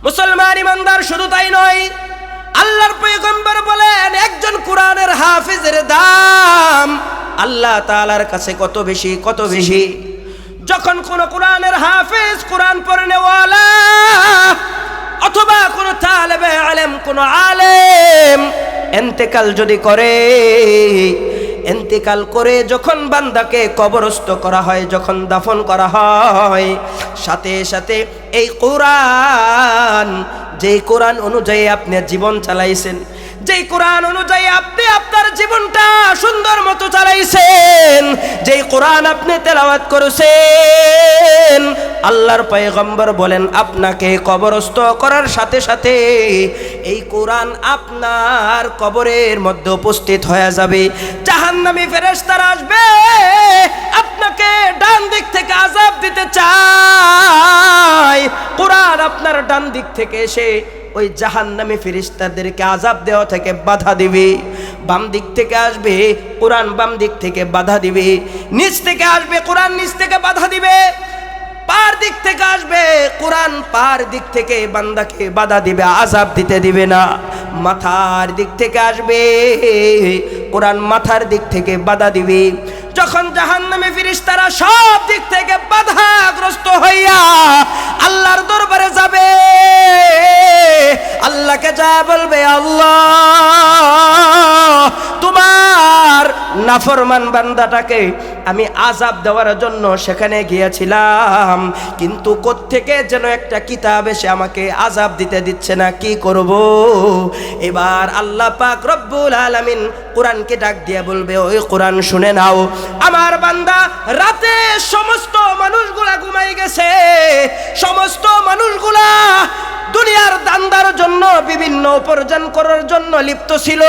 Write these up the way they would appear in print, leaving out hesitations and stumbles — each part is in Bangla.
মুসলমান ইমানদার শুধু তাই নয়, আল্লাহর পয়গম্বর বলেন একজন কোরআনের হাফেজের দাম আল্লাহ তাআলার কাছে কত বেশি, কত বেশি। যখন কোন কোরআনের হাফেজ, কোরআন পড়নেওয়ালা অথবা কোন তালেবে ইলম, কোন আলেম ইন্তেকাল যদি করে, ইন্তেকাল করে যখন বান্দাকে কবরস্থ করা হয়, যখন দাফন করা হয়, সাথে সাথে এই কোরআন, যেই কোরআন অনুযায়ী আপনি জীবন চালাইছেন, যেই কোরআন অনুযায়ী আপনি আপনার জীবনটা সুন্দর মতো চালাইছেন, যেই কোরআন আপনি তেলাওয়াত করেছেন, আল্লাহর পয়গম্বর বলেন আপনাকে কবরস্থ করার সাথে সাথে এই কোরআন আপনার কবরের মধ্যে উপস্থিত হয়ে যাবে। জাহান্নামী ফেরেশতারা আসবে, আপনাকে ডান দিক থেকে আযাব দিতে চায়, কোরআন আপনার ডান দিক থেকে এসে ওই জাহান্নামী ফেরেশতাদেরকে আযাব দেওয়া থেকে বাধা দিবে। বাম দিক থেকে আসবে কোরআন, বাম দিক থেকে বাধা দিবে। নিচ থেকে আসবে কোরআন, নিচ থেকে বাধা দিবে। পার দিক থেকে আসবে কোরআন, পার দিক থেকে বান্দাকে বাধা দিবে, আযাব দিতে দিবে না। মাথার দিক থেকে আসবে কোরআন, মাথার দিক থেকে বাধা দিবে। যখন জাহান্নামী ফেরেশতারা সব দিক থেকে বাধাগ্রস্ত হইয়া আল্লাহর দরবারে যাবে, আল্লাহকে যা বলবে, আল্লাহ তোমার নাফরমান বান্দাটাকে আমি আযাব দেওয়ার জন্য সেখানে গিয়েছিলাম, কিন্তু কোত্থেকে যেন একটা কিতাব এসে আমাকে আযাব দিতে দিচ্ছে না, কি করব? এবার আল্লাহ পাক রব্বুল আলামিন কোরআনকে ডাক দিয়ে বলবে, ওই কোরআন শুনে নাও, আমার বান্দা রাতে সমস্ত মানুষগুলা ঘুমাই গেছে, সমস্ত মানুষগুলা দুনিয়ার দান্দার জন্য, বিভিন্ন উপার্জন করার জন্য লিপ্ত ছিল,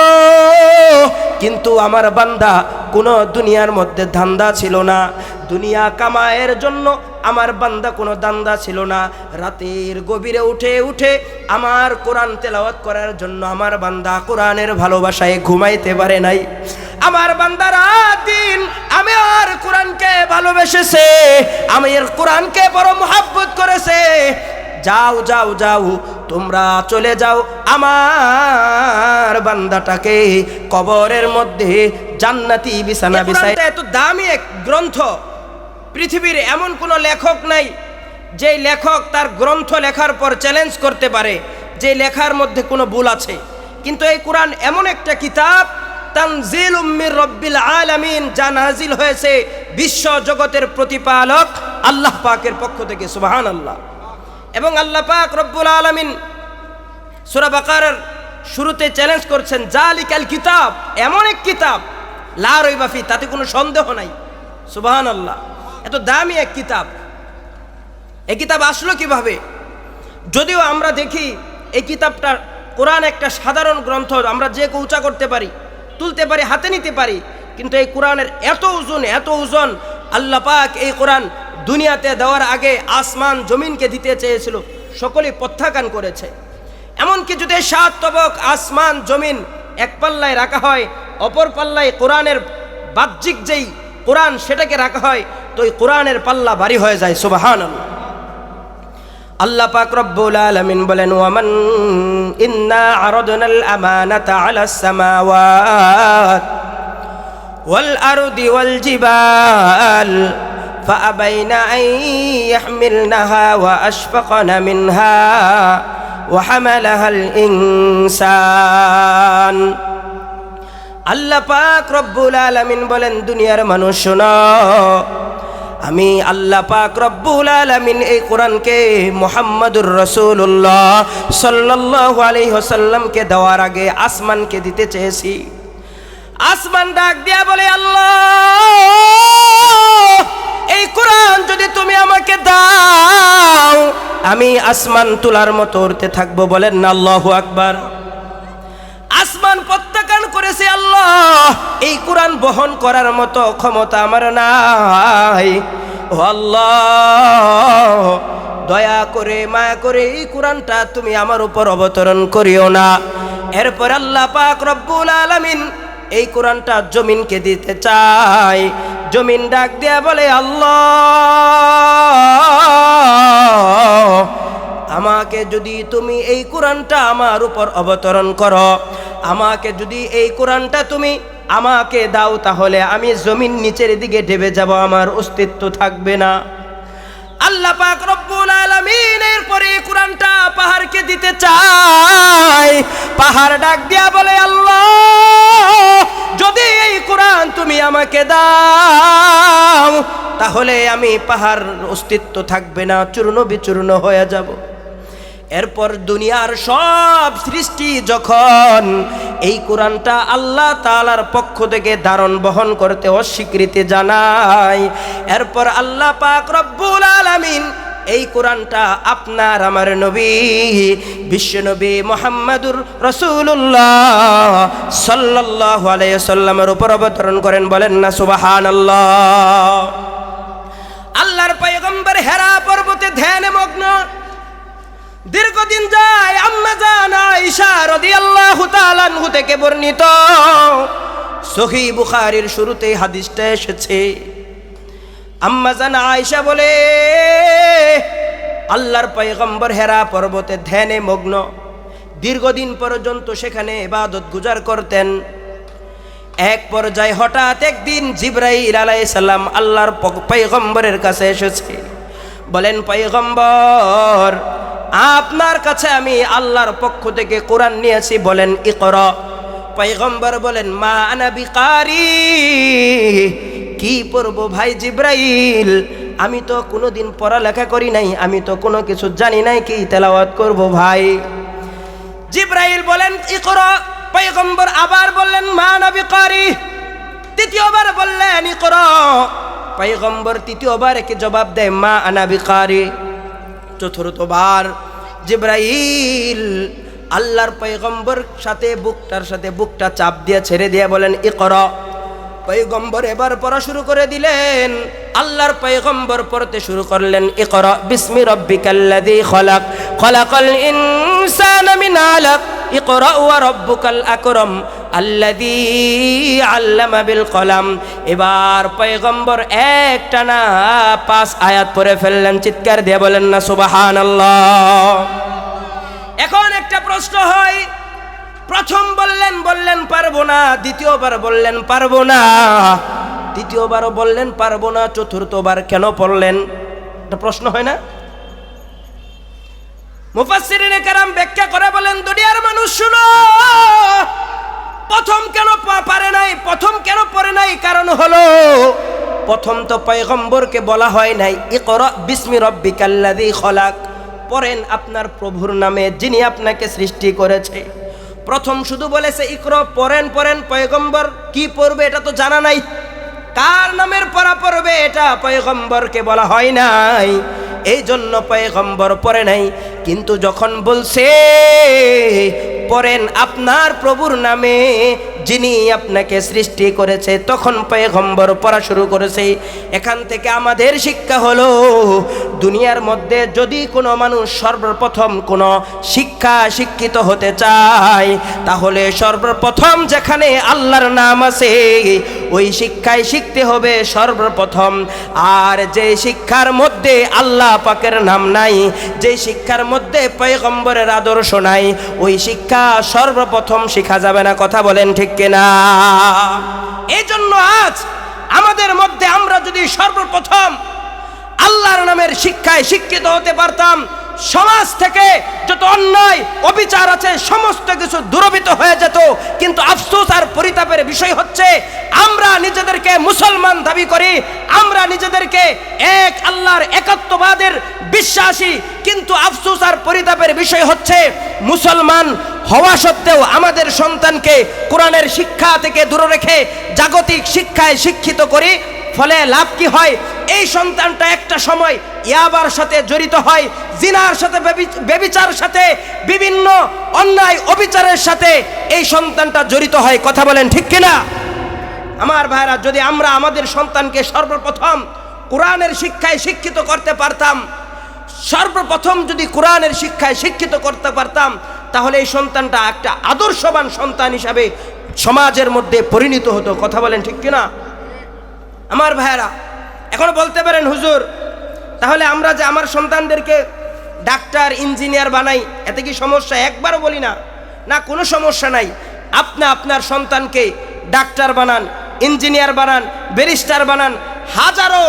কিন্তু আমার বান্দা কোনো দুনিয়ার মধ্যে ধান্দা ছিল না, দুনিয়া কামায়ের জন্য আমার বান্দা কোনো দান্দা ছিল না। রাতের গভীরে উঠে উঠে আমার কোরআন তেলাওয়াত করার জন্য আমার বান্দা কোরআনের ভালোবাসায় ঘুমাইতে পারে নাই। আমার বান্দা রাত দিন আমি আর কোরআনকে ভালোবেসেছে, আমি এর কোরআনকে বড় মহব্বত করেছে। যাও যাও যাও, তোমরা চলে যাও, আমার বান্দাটাকে কবরের মধ্যে জান্নাতি বিছানা বিছায়। এত দামি এক গ্রন্থ, পৃথিবীর এমন কোনো লেখক নাই যে লেখক তার গ্রন্থ লেখার পর চ্যালেঞ্জ করতে পারে যে লেখার মধ্যে কোনো ভুল আছে। কিন্তু এই কোরআন এমন একটা কিতাব, তানজিলুম মির রব্বিল আলামিন, যা নাজিল হয়েছে বিশ্ব জগতের প্রতিপালক আল্লাহ পাকের পক্ষ থেকে, সুবহানাল্লাহ। এবং আল্লাহ পাক রব্বুল আলামিন সূরা বাকারার শুরুতে চ্যালেঞ্জ করছেন, জালিকাল কিতাব, এমন এক কিতাব লা রাইবা ফি, তাতে কোনো সন্দেহ নাই। সুবহানাল্লাহ, এত দামি এক কিতাব। এই কিতাব আসলো কিভাবে? যদিও আমরা দেখি এই কিতাবটা, কোরআন একটা সাধারণ গ্রন্থ, আমরা যে উঁচা করতে পারি, তুলতে পারি, হাতে নিতে পারি, কিন্তু এই কোরআনের এত ওজন, এত ওজন। আল্লাহ পাক এই কোরআন দুনিয়াতে দেওয়ার আগে আসমান জমিনকে দিতে চেয়েছিল, সকলেই প্রত্যাখ্যান করেছে। এমনকি যদি 7 তবক আসমান জমিন এক পাল্লায় রাখা হয়, অপর পাল্লায় কোরআনের বাহ্যিক যেই কোরআন সেটাকে রাখা হয়, তো এই কোরআনের পাল্লা ভারী হয়ে যায়। সুবহানাল্লাহ। আল্লাহ পাক রব্বুল আলামিন বলেন, ওয়ামান ইন্না আরাদনাল আমানাতা আলাস সামাওয়াত ওয়াল আরদি ওয়াল জিবাল فأبين أن يحملنها وأشفقن منها وحملها الإنسان। আল্লাহ পাক রব্বুল আলামিন বলেন, দুনিয়ার মানুষ শোনো, আমি আল্লাহ পাক রব্বুল আলামিন এই কোরআনকে মুহাম্মদুর রাসূলুল্লাহ সাল্লাল্লাহু আলাইহি ওয়াসাল্লামকে দেওয়ার আগে আসমানকে দিতে চেয়েছি। আসমান ডাক দিয়া বলে, আল্লাহ এই কোরআন যদি তুমি আমাকে দাও, আমি আসমান তুলার মতো উড়তে থাকবো। বলেন না আল্লাহু আকবার। আসমান প্রত্যাখ্যান করেছে, আল্লাহ এই কোরআন বহন করার মতো ক্ষমতা আমার নাই। ও আল্লাহ, দয়া করে মায়া করে এই কোরআনটা তুমি আমার উপর অবতরণ করিও না। এরপর আল্লাহ পাক রব্বুল আলামিন এই কোরআনটা জমিনকে দিতে চায়। জমিন ডাক দিয়া বলে, আল্লাহ আমাকে যদি তুমি এই কোরআনটা আমার উপর অবতরণ করো, আমাকে যদি এই কোরআনটা তুমি আমাকে দাও, তাহলে আমি জমিন নিচের দিকে ডেবে যাব, আমার অস্তিত্ব থাকবে না। আল্লাহ পাক রব্বুল আলামিন এরপরে কোরআনটা পাহাড়কে দিতে চায়। পাহাড় ডাক দিয়া বলে, আল্লাহ যদি এই কোরআন তুমি আমাকে দাও, তাহলে আমি পাহাড় অস্তিত্ব থাকবে না, চূর্ণ বিচূর্ণ হয়ে যাব। এরপর দুনিয়ার সব সৃষ্টি যখন এই কোরআনটা আল্লাহ তাআলার পক্ষ থেকে ধারণ বহন করতে অস্বীকৃতি জানায়, এরপর আল্লাহ পাক রব্বুল আলামিন এই কোরআনটা আপনার আমার নবী বিশ্বনবী মুহাম্মদুর রাসূলুল্লাহ সাল্লাল্লাহু আলাইহি ওয়াসাল্লামের উপর অবতরণ করেন। বলেন না সুবহানাল্লাহ। আল্লাহর পয়গম্বর হেরা পর্বতে ধ্যানে মগ্ন। দীর্ঘদিন যায়। আম্মা জান আয়েশা রাদিয়াল্লাহু তাআলা আনহা থেকে বর্ণিত, সহিহ বুখারীর শুরুতে হাদিসটা এসেছে। আম্মা জান আয়েশা বলে, আল্লাহর পয়গম্বর হেরা পর্বতে ধ্যানে মগ্ন, দীর্ঘদিন পর্যন্ত সেখানে ইবাদত গুজার করতেন। এক পর্যায়ে হঠাৎ একদিন জিবরাইল আলাইহিস সালাম আল্লাহর পয়গম্বরের কাছে এসেছে। বলেন, পয়গম্বর আপনার কাছে আমি আল্লাহর পক্ষ থেকে কোরআন নিয়েছি, বলেন ইকরা। পয়গম্বর বলেন, মা আনা বিকারি, কি পড়ব ভাই জিবরাইল, আমি তো কোনোদিন পড়ালেখা করি নাই, আমি তো কোনো কিছু জানি নাই, কি তেলাওয়াত করব ভাই। জিবরাইল বলেন ইকরা। পয়গম্বর আবার বললেন, মা আনা বিকারি, তৃতীয়বার বললেন ইকরা। পয়গম্বর তৃতীয়বার কি জবাব দেয়, মা আনা বিকারি। চতুর্থবার জিবরাইল আল্লাহর পয়গম্বর সাথে বুকটা চাপ দিয়ে ছেড়ে দিয়ে বলেন ইকরা। পয়গম্বর এবার পড়া শুরু করে দিলেন। আল্লাহর পয়গম্বর পড়তে শুরু করলেন, ইকরা বিসমি রাব্বিকাল্লাযী খলাক, খলাকাল ইনসানা মিন আলাক, ইকরা ওয়া রাব্বুকাল আকরাম আল্লাযী আল্লামা বিল কলাম। এবার পয়গম্বর একটানা 5 আয়াত পড়ে ফেললেন। চিৎকার দিয়ে বলেন না সুবহানাল্লাহ। এখন একটা প্রশ্ন হয়, প্রথম বললেন পারবো না, দ্বিতীয়বার বললেন পারবো না, তৃতীয়বারও বললেন পারবো না, চতুর্থবার কেন পড়লেন? একটা প্রশ্ন হয় না? মুফাসসিরিনে কেরাম ব্যাখ্যা করে বলেন, দুনিয়ার মানুষ শুনো, প্রথম কেন পারে নাই, প্রথম কেন পড়ে নাই? কারণ হলো, প্রথম তো পয়গম্বরকে বলা হয় নাই ইকরা বিসমি রাব্বিকাল্লাযী খলাক, পড়েন আপনার প্রভুর নামে যিনি আপনাকে সৃষ্টি করেছে। প্রথম শুধু বলেছে ইকরা, পড়েন। পয়গম্বর কি পড়বে এটা তো জানা নাই, কার নামের পড়া পড়বে এটা পয়গম্বরকে বলা হয় নাই, এই জন্য পয়গম্বর পড়ে নাই। কিন্তু যখন বলছে পড়েন আপনার প্রভুর নামে যিনি আপনাকে সৃষ্টি করেছে, তখন পয়গম্বর পড়া শুরু করেছে। এখান থেকে আমাদের শিক্ষা হলো, দুনিয়ার মধ্যে যদি কোনো মানুষ সর্বপ্রথম কোনো শিক্ষিত হতে চায়, তাহলে সর্বপ্রথম যেখানে আল্লাহর নাম আছে ওই শিক্ষায় শিখতে হবে সর্বপ্রথম। আর যে শিক্ষার মধ্যে আল্লাহ পাকের নাম নাই, যে শিক্ষার মধ্যে পয়গম্বরের আদর্শ নাই, ওই শিক্ষা সর্বপ্রথম শেখা যাবে না। কথা বলেন ঠিক কিনা? এই জন্য আজ আমাদের মধ্যে আমরা যদি সর্বপ্রথম আল্লাহর নামের শিক্ষায় শিক্ষিত হতে পারতাম, সমাজ থেকে যত অন্যায় অবিচার আছে সমস্ত কিছু দূরীভূত হয়ে যেত। কিন্তু আফসোস আর পরিতাপের বিষয় হচ্ছে, আমরা নিজেদেরকে মুসলমান দাবি করি, আমরা নিজেদেরকে এক আল্লাহর একাত্মবাদের বিশ্বাসী, কিন্তু আফসোস আর পরিতাপের বিষয় হচ্ছে, মুসলমান হওয়া সত্ত্বেও আমাদের সন্তানকে কোরআনের শিক্ষা থেকে দূরে রেখে জাগতিক শিক্ষায় শিক্ষিত করি। ফলে লাভ কি হয়? এই সন্তানটা একটা সময় ইয়াবার সাথে জড়িত হয়, জিনার সাথে, ব্যভিচার সাথে, বিভিন্ন অন্যায় অবিচারের সাথে এই সন্তানটা জড়িত হয়। কথা বলেন ঠিক কিনা? আমার ভাইরা, যদি আমরা আমাদের সন্তানকে সর্বপ্রথম কোরআনের শিক্ষায় শিক্ষিত করতে পারতাম, সর্বপ্রথম যদি কোরআনের শিক্ষায় শিক্ষিত করতে পারতাম, তাহলে এই সন্তানটা একটা আদর্শবান সন্তান হিসাবে সমাজের মধ্যে পরিণত হতো। কথা বলেন ঠিক কিনা? আমার ভাইয়েরা, এখন বলতে পারেন হুজুর, তাহলে আমরা যে আমার সন্তানদেরকে ডাক্তার ইঞ্জিনিয়ার বানাই, এতে কি সমস্যা? একবারও বলি না, না কোনো সমস্যা নাই। আপনি আপনার সন্তানকে ডাক্তার বানান, ইঞ্জিনিয়ার বানান, ব্যারিস্টার বানান, হাজারো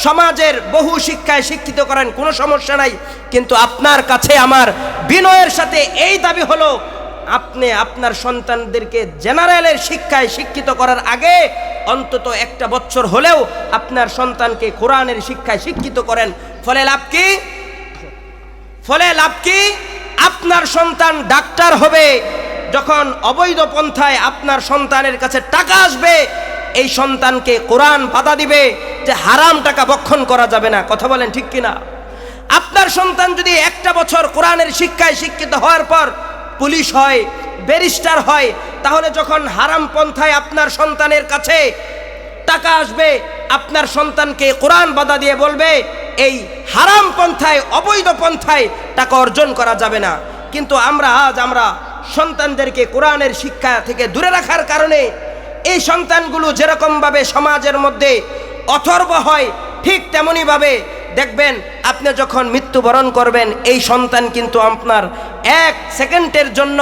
সমাজের বহু শিক্ষায় শিক্ষিত করেন, কোনো সমস্যা নাই। কিন্তু আপনার কাছে আমার বিনয়ের সাথে এই দাবি হলো, আপনি আপনার সন্তানদেরকে জেনারেলের শিক্ষায় শিক্ষিত করার আগে অন্তত একটা বছর হলেও আপনার সন্তানকে কোরআনের শিক্ষায় শিক্ষিত করেন। ফলে লাভ কি? ফলে লাভ কি? আপনার সন্তান ডাক্তার হবে, যখন অবৈধ পন্থায় আপনার সন্তানের কাছে টাকা আসবে, এই সন্তানকে কোরআন বাধা দিবে যে হারাম টাকা ভক্ষণ করা যাবে না। কথা বলেন ঠিক কিনা? আপনার সন্তান যদি একটা বছর কোরআনের শিক্ষায় শিক্ষিত হওয়ার পর পুলিশ হয়, ব্যারিস্টার হয়, তাহলে যখন হারাম পন্থায় আপনার সন্তানের কাছে টাকা আসবে, আপনার সন্তানকে কোরআন বাধা দিয়ে বলবে এই হারাম পন্থায়, অবৈধ পন্থায় টাকা অর্জন করা যাবে না। কিন্তু আমরা সন্তানদেরকে কোরআনের শিক্ষা থেকে দূরে রাখার কারণে এই সন্তানগুলো যেরকমভাবে সমাজের মধ্যে অথর্ব হয়, ঠিক তেমনইভাবে দেখবেন আপনি যখন মৃত্যুবরণ করবেন, এই সন্তান কিন্তু আপনার এক সেকেন্ডের জন্য,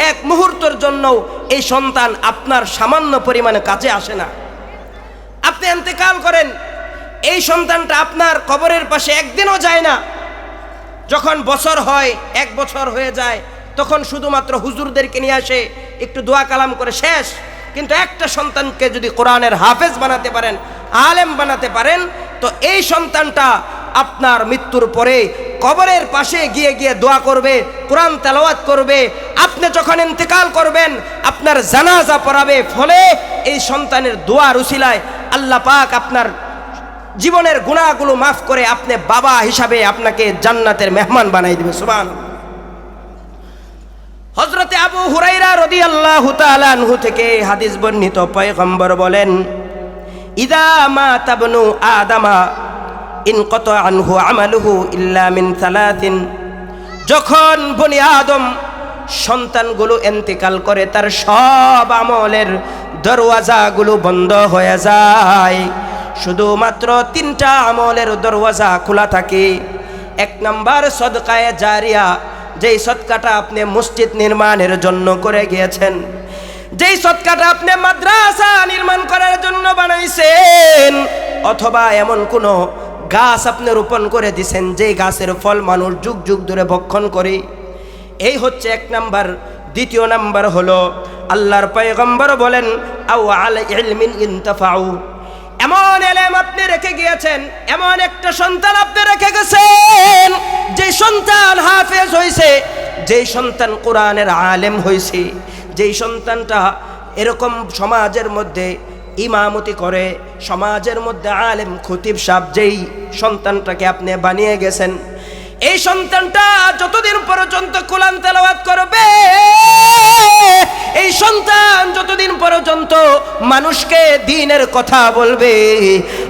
এক মুহূর্তের জন্য এই সন্তান আপনার সামান্য পরিমাণে কাছে আসে না। আপনি ইন্তেকাল করেন, এই সন্তানটা আপনার কবরের পাশে একদিনও যায় না। যখন বছর হয়, এক বছর হয়ে যায়, তখন শুধুমাত্র হুজুরদেরকে নিয়ে আসে, একটু দোয়া কালাম করে শেষ। কিন্তু একটা সন্তানকে যদি কোরআনের হাফেজ বানাতে পারেন, আলেম বানাতে পারেন, তো এই সন্তানটা আপনার মৃত্যুর পরে কবরের পাশে গিয়ে গিয়ে দোয়া করবে, কোরআন তেলাওয়াত করবে। আপনি যখন ইন্তেকাল করবেন, আপনার জানাজা পড়াবে। ফলে এই সন্তানের দোয়ার উসিলায় আল্লাহ পাক আপনার জীবনের গুনাহগুলো মাফ করে আপনি বাবা হিসাবে আপনাকে জান্নাতের মেহমান বানাই দিবে। সুবহানাল্লাহ। হযরতে আবু হুরায়রা রাদিয়াল্লাহু তাআলা আনহু থেকে হাদিস বর্ণিত, পয়গম্বর বলেন, ইদা মাতা ইবনু আদামা ইনকাতা আনহু আমালুহু ইল্লা মিন সালাতিন। যখন বনি আদম সন্তানগুলো ইন্তেকাল করে, তার সব আমলের দরওয়াজাগুলো বন্ধ হয়ে যায়, শুধুমাত্র তিনটা আমলের দরওয়াজা খোলা থাকে। এক নাম্বার সদকায়ে জারিয়া, যেই সদকাটা আপনি মসজিদ নির্মাণের জন্য করে গিয়েছেন, যেই সদকাটা আপনি মাদ্রাসা নির্মাণ করার জন্য বানাইছেন, অথবা এমন কোনো গাছ আপনি রোপণ করে দিছেন যেই গাছের ফল মানুষ যুগ যুগ ধরে ভক্ষণ করে। এই হচ্ছে এক নাম্বার। দ্বিতীয় নাম্বার হলো আল্লাহর পয়গম্বর বলেন, আও আলা ইলমিন ইনতাফাউ, এমন এলেম আপনি রেখে গিয়েছেন, এমন একটা সন্তান আপনি রেখে গেছেন, যে সন্তান হাফেজ হয়েছে, যেই সন্তান কোরআনের আলেম হয়েছে, যেই সন্তানটা এরকম সমাজের মধ্যে ইমামতি করে, সমাজের মধ্যে আলেম খতিব সাহেব, যেই সন্তানটাকে আপনি বানিয়ে গেছেন, এই সন্তানটা যতদিন পর্যন্ত কোরআন তেলাওয়াত করবে, এই সন্তান যতদিন পর্যন্ত মানুষকে দ্বীনের কথা বলবে,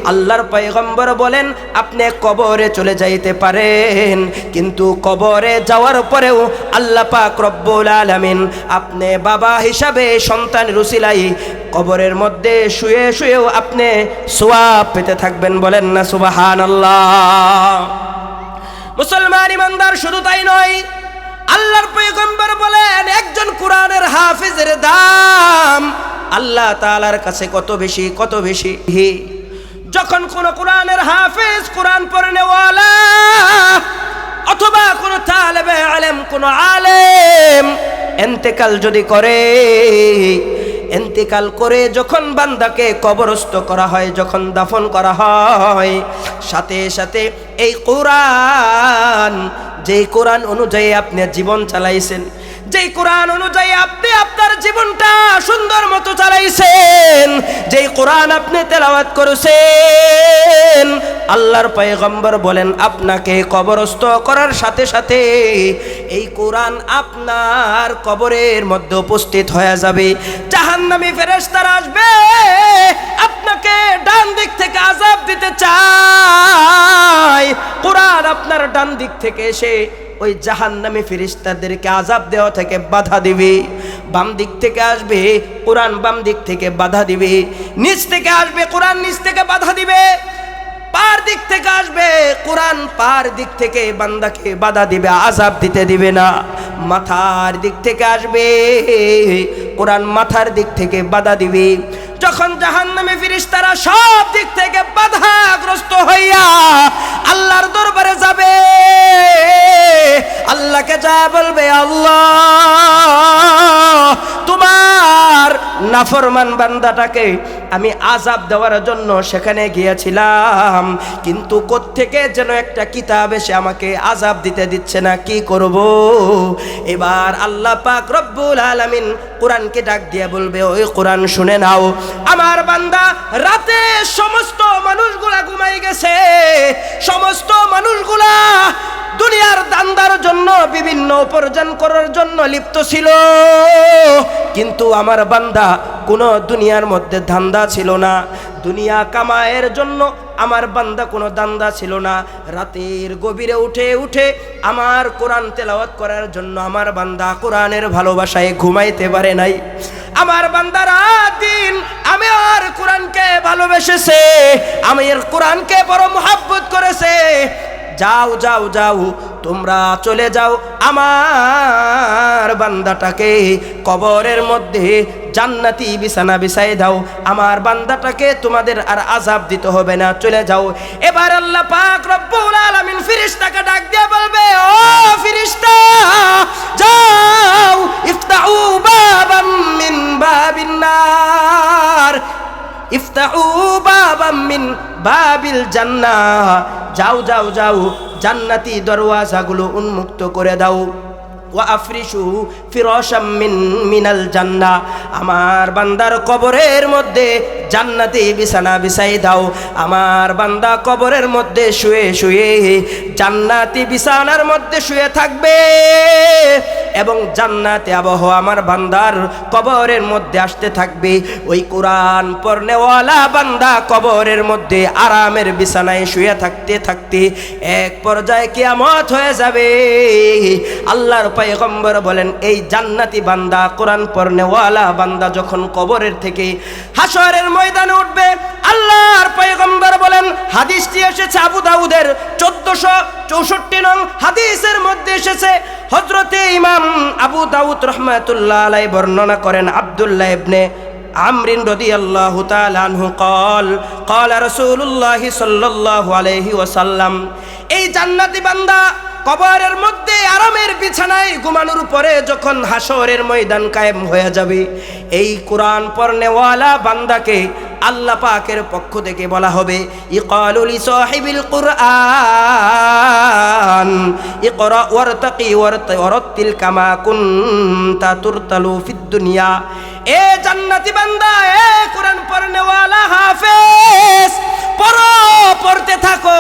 আল্লাহর পয়গম্বর বলেন আপনি কবরে চলে যাইতে পারেন, কিন্তু কবরে যাওয়ার পরেও আল্লাহ পাক রব্বুল আলামিন আপনি বাবা হিসাবে সন্তানের উসিলাই কবরের মধ্যে শুয়ে শুয়েও আপনি সওয়াব পেতে থাকবেন। বলেন না সুবহানাল্লাহ। মুসলমান ইমানদার, শুধু তাই নয়, আল্লাহর পয়গম্বর বলেন একজন কোরআনের হাফেজের দাম আল্লাহ তাআলার কাছে কত বেশি, কত বেশি। যখন কোন কোরআনের হাফেজ, কোরআন পড়নেওয়ালা, অথবা কোন তালেবে আলেম, কোন আলেম ইন্তেকাল যদি করে, ইন্তেকাল করে যখন বান্দাকে কবরস্থ করা হয়, যখন দাফন করা হয়, সাথে সাথে এই কোরআন, যেই কোরআন অনুযায়ী আপনি জীবন চালাইছেন, যেই কোরআন অনুযায়ী আপনি আপনার জীবনটা সুন্দর মতো চালাইছেন, যেই কোরআন আপনি তেলাওয়াত করেছেন, আল্লাহর পয়গম্বর বলেন আপনাকে কবরস্থ করার সাথে সাথে এই কোরআন আপনার কবরের মধ্যে উপস্থিত হয়ে যাবে। জাহান্নামী ফেরেশতারা আসবে, আপনাকে ডান দিক থেকে আযাব দিতে চায়, কোরআন আপনার ডান দিক থেকে এসে ওই জাহান্নামী ফেরেশতাদেরকে আযাব দেওয়া থেকে বাধা দিবে। বাম দিক থেকে আসবে কোরআন, বাম দিক থেকে বাধা দিবে। নিচ থেকে আসবে কোরআন, নিচ থেকে বাধা দিবে। পার দিক থেকে আসবে, কোরআন পার দিক থেকে বান্দাকে বাধা দিবে, আযাব দিতে দিবে না। মাথার দিক থেকে আসবে, কোরআন মাথার দিক থেকে বাধা দিবে। যখন জাহান্নামী ফেরেশতারা সব দিক থেকে বাধাগ্রস্ত হইয়া আল্লাহর দরবারে যাবে, আল্লাহকে যা বলবে, আল্লাহ তোমার নাফরমান বান্দাটাকে আমি আযাব দেওয়ার জন্য সেখানে গিয়েছিলাম, কিন্তু কোত্থেকে যেন একটা কিতাব এসে আমাকে আযাব দিতে দিচ্ছে না, কি করব? এবার আল্লাহ পাক রব্বুল আলামিন কোরআনকে ডাক দিয়ে বলবে, ওই কোরআন শুনে নাও, আমার বান্দা রাতে সমস্ত মানুষগুলা ঘুমাই গেছে, সমস্ত মানুষগুলা দুনিয়ার দান্দার জন্য, বিভিন্ন উপার্জন করার জন্য লিপ্ত ছিল, কিন্তু আমার বান্দা কোনো দুনিয়ার মধ্যে ধান্দা ছিল না, দুনিয়া কামায়ের জন্য আমার বান্দা কোনো দান্দা ছিল না। রাতের গভীরে উঠে উঠে আমার কোরআন তেলাওয়াত করার জন্য আমার বান্দা কোরআনের ভালোবাসায় ঘুমাইতে পারে নাই। আমার বান্দা রাত দিন আমি আর কোরআনকে ভালোবেসেছে, আমি এর কোরআনকে বড় মুহাব্বত করেছে। যাও যাও যাও, তোমরা চলে যাও, আমার বান্দাটাকে কবরের মধ্যে জান্নাতি বিছানা বিছাই দাও, আমার বান্দাটাকে তোমাদের আর আযাব দিতে হবে না, চলে যাও। এবার আল্লাহ পাক রব্বুল আলামিন ফেরেশতাকে ডাক দিয়ে বলবে, ও ফেরেশতা যাও, ইফতাহু বাবাম মিন বাবিন নার, ইফতাহু বাবাম মিন বাবিল জান্নাহ, যাও যাও যাও, জান্নাতি দরওয়াজাগুলো উন্মুক্ত করে দাও। ওয়া আফরিশু ফিরাশাম মিনাল জান্নাহ, আমার বান্দার কবরের মধ্যে জান্নাতি বিছানা বিছাই দাও, আমার বান্দা কবরের মধ্যে শুয়ে শুয়ে জান্নাতি বিছানার মধ্যে শুয়ে থাকবে, এবং জান্নাতে আবহাওয়া আমার বান্দার কবরের মধ্যে আসতে থাকবে। ওই কোরআন পড়নেওয়ালা বান্দা কবরের মধ্যে আরামের বিছানায় শুয়ে থাকতে থাকতে এক পর্যায়ে কিয়ামত হয়ে যাবে। আল্লাহর পয়গম্বর বলেন, এই জান্নাতি বান্দা, কোরআন পড়নেওয়ালা বান্দা যখন কবরের থেকে হাশরের ময়দানে উঠবে, আল্লাহর পয়গম্বর বলেন, হাদিসটি এসেছে আবু দাউদের 1464 নং হাদিসের মধ্যে এসেছে। হযরতে ইমাম আবু দাউদ রাহমাতুল্লাহ আলাইহি বর্ণনা করেন, আব্দুল্লাহ ইবনে আমর রাদিয়াল্লাহু তাআলা আনহু قال রাসূলুল্লাহ সাল্লাল্লাহু আলাইহি ওয়াসাল্লাম, এই জান্নাতি বান্দা কবরের মধ্যে আরামের বিছানায় ঘুমানোর পরে যখন হাশরের ময়দান কায়েম হয়ে যাবে, এই কোরআন পড়নেওয়ালা বান্দাকে আল্লাহ পাকের পক্ষ থেকে বলা হবে, ইকালু লি সাহিবিল কুরআন ইকরা ওয়ারতাকি ওয়ারাতিল কামা কুনতা তুরতালু ফিদ দুনিয়া। এ জান্নাতি বান্দা, এ কোরআন পড়নেওয়ালা হাফেজ, পড়তে থাকো।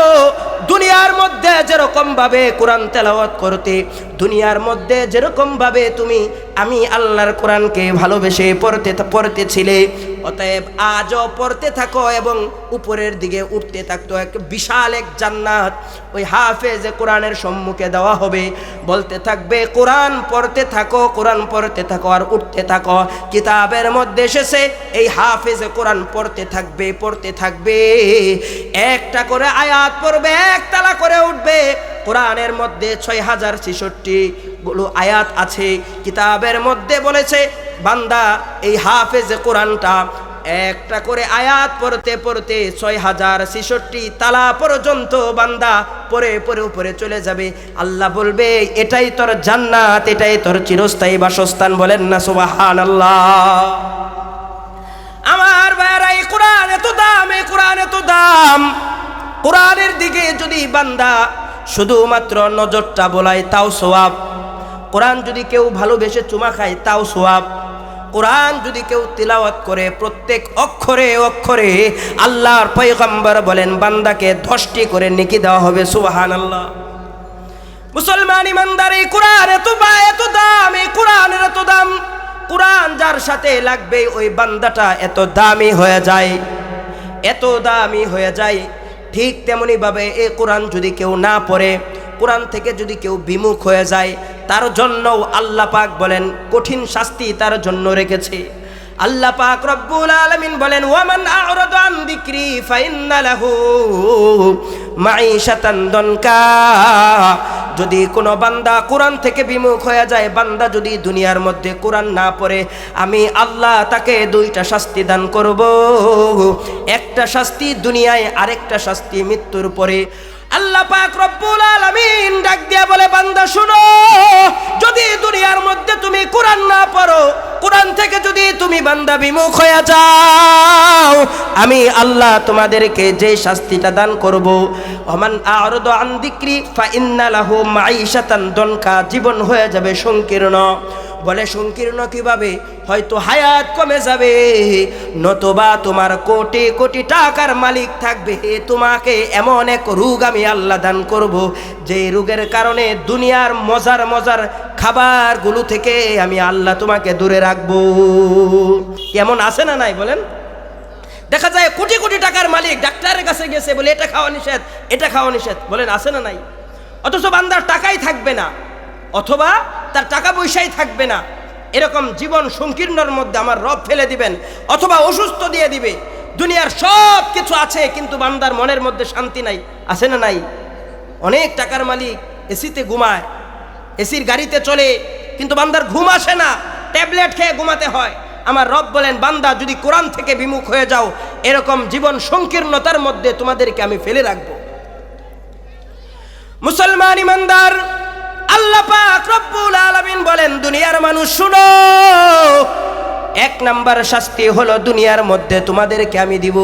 দুনিয়ার মধ্যে যেরকম ভাবে কোরআন তেলাওয়াত করতে, দুনিয়ার মধ্যে যেরকম ভাবে তুমি আমি আল্লাহর কোরআনকে ভালোবেসে পড়তেছিলে, অতএব আজও পড়তে থাকো এবং উপরের দিকে উঠতে থাকতো। এক বিশাল এক জান্নাত ওই হাফেজ কোরআনের সম্মুখে দেওয়া হবে, বলতে থাকবে, কোরআন পড়তে থাকো, কোরআন পড়তে থাকো আর উঠতে থাকো। কিতাবের মধ্যে এসেছে, এই হাফেজ কোরআন পড়তে থাকবে, একটা করে আয়াত পড়বে, একতলা করে উঠবে। কোরআনের মধ্যে 6066 গুলো আয়াত আছে। কিতাবের মধ্যে বলেছে, বান্দা এই হাফেজ কোরআনটা একটা করে আয়াত পড়তে পড়তে 6066 তালা পর্যন্ত বান্দা পড়ে পড়ে উপরে চলে যাবে। আল্লাহ বলবে, এটাই তোর জান্নাত, এটাই তোর চিরস্থায়ী বাসস্থান। বলেন না সুবহানাল্লাহ। আমার ভাইরা, এই কোরআন এত দাম, এই কোরআন এত দাম। কোরআনের দিকে যদি বান্দা শুধুমাত্র নজরটা বোলায় তাও সওয়াব, কোরআন যদি কেউ ভালোবেসে চুমা খায় তাও সওয়াব, কোরআন যদি কেউ তিলাওয়াত করে প্রত্যেক অক্ষরে অক্ষরে আল্লাহর পয়গম্বর বলেন বান্দাকে 10টি করে নেকি দেওয়া হবে। সুবহানাল্লাহ। মুসলমান ইমানদার, এই কোরআন এত দাম, এই কোরআনের এত দাম। কোরআন যার সাথে লাগবে ওই বান্দাটা এত দামি হয়ে যায়, এত দামি হয়ে যায়। ঠিক তেমনি ভাবে এই কোরআন যদি কেউ না পড়ে, কোরআন থেকে যদি কেউ বিমুখ হয়ে যায়, তার জন্য আল্লাহ পাক বলেন কঠিন শাস্তি তার জন্য রেখেছে। আল্লাহ পাক রব্বুল আলামিন বলেন ওয়ামান আ'রাদা আন যিকরি ফাইন্না লাহু মাঈশাতান দনকা। যদি কোনো বান্দা কোরআন থেকে বিমুখ হয়ে যায়, বান্দা যদি দুনিয়ার মধ্যে কোরআন না পড়ে, আমি আল্লাহ তাকে দুইটা শাস্তি দান করব। একটা শাস্তি দুনিয়ায়, আরেকটা শাস্তি মৃত্যুর পরে। আল্লাহ পাক রব্বুল আলামিন ডাক দিয়া বলে বান্দা শুনো, যদি দুনিয়ার মধ্যে তুমি কোরআন না পড়ো, কোরআন থেকে যদি তুমি বান্দা বিমুখ হয়ে যাও, আমি আল্লাহ তোমাদেরকে যে শাস্তিটা দান করব, ওমান আ'রাদা আন যিকরি ফাইন্না লাহু মাঈশাতান দনকা, জীবন হয়ে যাবে সংকীর্ণ। বলে সংকীর্ণ কিভাবে? হয়তো হায়াত কমে যাবে, নতুবা তোমার কোটি কোটি টাকার মালিক থাকবে, তোমাকে এমন এক রোগ আমি আল্লাহ দান করব, যে রোগের কারণে দুনিয়ার মজার মজার খাবারগুলো থেকে আমি আল্লাহ তোমাকে দূরে রাখবো। এমন আছে না নাই বলেন? দেখা যায় কোটি কোটি টাকার মালিক ডাক্তারের কাছে গেছে, বলে এটা খাওয়া নিষেধ, এটা খাওয়া নিষেধ, বলেন আছে না নাই? অথচ বান্দার টাকাই থাকবে না, অথবা তার টাকা পয়সাই থাকবে না, এরকম জীবন সংকীর্ণর মধ্যে আমার রব ফেলে দিবেন, অথবা অসুস্থ দিয়ে দিবে। দুনিয়ার সব কিছু আছে কিন্তু বান্দার মনের মধ্যে শান্তি নাই, আছে না নাই? অনেক টাকার মালিক এসিতে ঘুমায়, এসির গাড়িতে চলে, কিন্তু বান্দার ঘুম আসে না, ট্যাবলেট খেয়ে ঘুমাতে হয়। আমার রব বলেন বান্দা যদি কোরআন থেকে বিমুখ হয়ে যাও, এরকম জীবন সংকীর্ণতার মধ্যে তোমাদেরকে আমি ফেলে রাখবো। মুসলমান ইমানদার, আল্লাহ পাক রব্বুল আলামিন বলেন দুনিয়ার মানুষ শুনো, এক নাম্বার শাস্তি হলো দুনিয়ার মধ্যে তোমাদেরকে আমি দিব।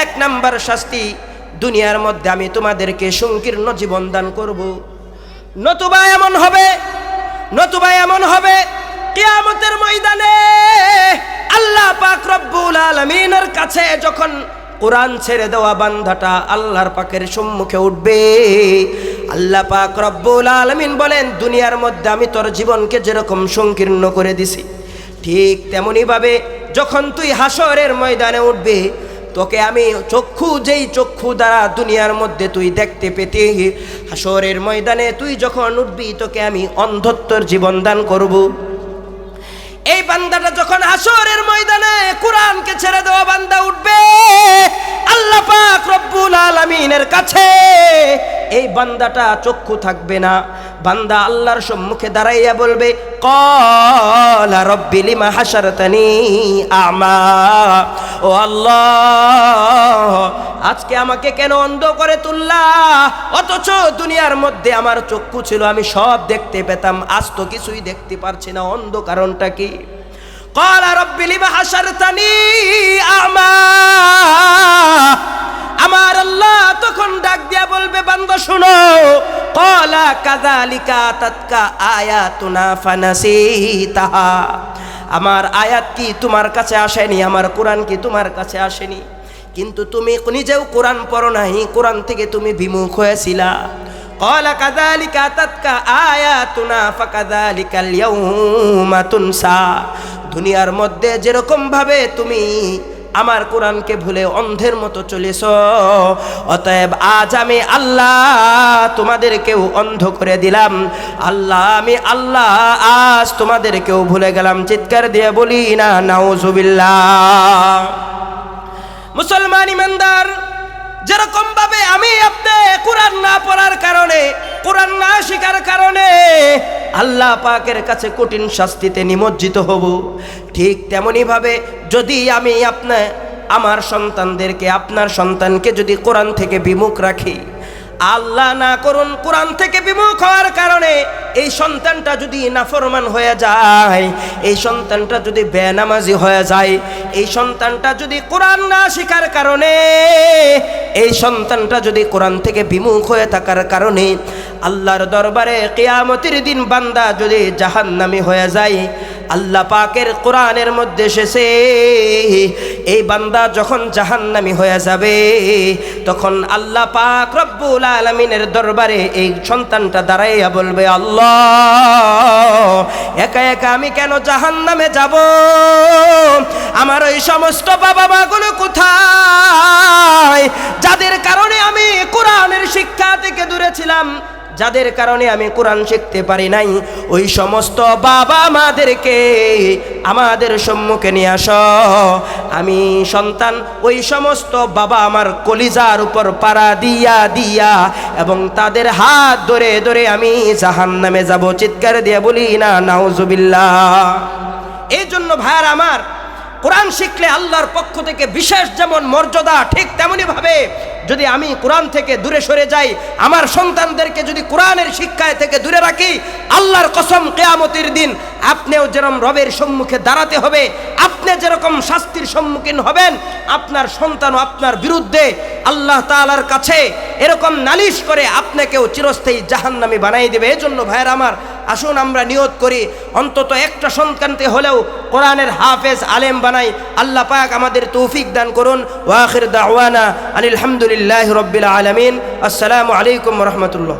এক নাম্বার শাস্তি, দুনিয়ার মধ্যে আমি তোমাদেরকে সংকীর্ণ জীবন দান করব। নতুবা এমন হবে কিয়ামতের ময়দানে আল্লাহ পাক রব্বুল আলামিনের কাছে যখন কোরআন ছেড়ে দেওয়া বান্দাটা আল্লাহর পাকের সম্মুখে উঠবে, আল্লাহ পাক রব্বুল আলামিন বলেন দুনিয়ার মধ্যে আমি তোর জীবনকে যেরকম সংকীর্ণ করে দিছি, ঠিক তেমনি ভাবে যখন তুই হাসরের ময়দানে উঠবে, তোকে আমি যেই চক্ষু দ্বারা দুনিয়ার মধ্যে তুই দেখতে পেতে, হাসরের ময়দানে তুই যখন উঠবি তোকে আমি অন্ধত্বর জীবন দান করব। এই বান্দাটা যখন হাসরের ময়দানে কোরআনকে ছেড়ে দেওয়া বান্দা উঠবে, আল্লাহ পাক রব্বুল আলামিনের কাছে এই বান্দাটা চক্ষু থাকবে না। বান্দা আল্লাহর সম্মুখে দাঁড়াইয়া বলবে ক্বালা রব্বি লিমা হাশারতানি আমা, ও আল্লাহ আজকে আমাকে কেন অন্ধ করে তুললা? অথচ দুনিয়ার মধ্যে আমার চক্ষু ছিল, আমি সব দেখতে পেতাম, আজ তো কিছুই দেখতে পারছি না, অন্ধ কারণটা কি? ক্বালা রব্বি লিমা হাশারতানি আমা, আমার আল্লাহ তখন ডাক দিয়া বলবে বান্দা শুনো, ক্বালা কাযালিকা তাতকা আয়াতুনা ফানাসিতাহা, আমার আয়াত কি তোমার কাছে আসেনি? আমার কোরআন কি তোমার কাছে আসেনি? কিন্তু তুমি নিজেও কোরআন পড়ো নাই, কোরআন থেকে তুমি বিমুখ হয়েছিলা। ক্বালা কাযালিকা তাতকা আয়াতুনা ফাকাযালিকাল ইয়াউমা তুনসা, দুনিয়ার মধ্যে যেরকম ভাবে তুমি আমার কোরআনকে ভুলে অন্ধের মতো চলেছ, অতএব আজ আমি আল্লাহ তোমাদেরকেও অন্ধ করে দিলাম। আমি আল্লাহ আজ তোমাদেরকেও ভুলে গেলাম। চিৎকার দিয়ে বলি না নাউজুবিল্লাহ। মুসলমান ইমানদার, যেরকম ভাবে আমি আপনি কোরআন না পড়ার কারণে, কোরআন না শিখার কারণে আল্লাহ পাকের কাছে কঠিন শাস্তিতে নিমজ্জিত হব, ঠিক তেমনি ভাবে যদি আমি আমার সন্তানদেরকে, আপনার সন্তানকে যদি কোরআন থেকে বিমুখ রাখি, আল্লাহ না করুন কোরআন থেকে বিমুখ হওয়ার কারণে এই সন্তানটা যদি নাফরমান হয়ে যায়, এই সন্তানটা যদি বেনামাজি হয়ে যায়, এই সন্তানটা যদি কোরআন না শিখার কারণে, এই সন্তানটা যদি কোরআন থেকে বিমুখ হয়ে থাকার কারণে আল্লাহর দরবারে কিয়ামতের দিন বান্দা যদি জাহান্নামী হয়ে যায়, আল্লাহ পাকের কোরআনের মধ্যে এসেছে এই বান্দা যখন জাহান্নামী হয়ে যাবে, তখন আল্লাহ পাক রব্বুল আলামিনের দরবারে এই সন্তানটা দাঁড়াইয়া বলবে আল্লাহ একা একা আমি কেন জাহান্নামে যাব? আমার ওই সমস্ত বাবা মাগুলো কোথায়, যাদের কারণে আমি কোরআনের শিক্ষা থেকে দূরে ছিলাম, যাদের কারণে আমি কোরআন শিখতে পারি নাই, ওই সমস্ত বাবা মাদেরকে আমাদের সম্মুখে নিয়ে আসো। আমি সন্তান ওই সমস্ত বাবা আমার কলিজার উপর পাড়া দিয়া দিয়া এবং তাদের হাত ধরে ধরে আমি জাহান্নামে যাব। চিৎকার দিয়ে বলি না নাউজুবিল্লাহ। এই জন্য ভাইয়ার আমার, কোরআন শিখলে আল্লাহর পক্ষ থেকে বিশেষ যেমন মর্যাদা, ঠিক তেমনি ভাবে যদি আমি কোরআন থেকে দূরে সরে যাই, আমার সন্তানদেরকে যদি কোরআনের শিক্ষায় থেকে দূরে রাখি, আল্লাহর কসম কিয়ামতের দিন আপনিও যেরকম রবের সম্মুখে দাঁড়াতে হবে, আপনি যেরকম শাস্তির সম্মুখীন হবেন, আপনার সন্তানও আপনার বিরুদ্ধে আল্লাহ তাআলার কাছে এরকম নালিশ করে আপনাকেও চিরস্থায়ী জাহান্নামী বানাই দেবে। এজন্য ভাইয়ের আমার, আসুন আমরা নিয়ত করি অন্তত একটা সন্তানকে হলেও কোরআনের হাফেজ আলেম বানাই। আল্লাহ পাক আমাদের তৌফিক দান করুন। ওয়া আখির দাওয়ানা আনিল হামদুলিল্লাহি রাব্বিল আলামিন। আসসালামু আলাইকুম ওয়া রাহমাতুল্লাহ।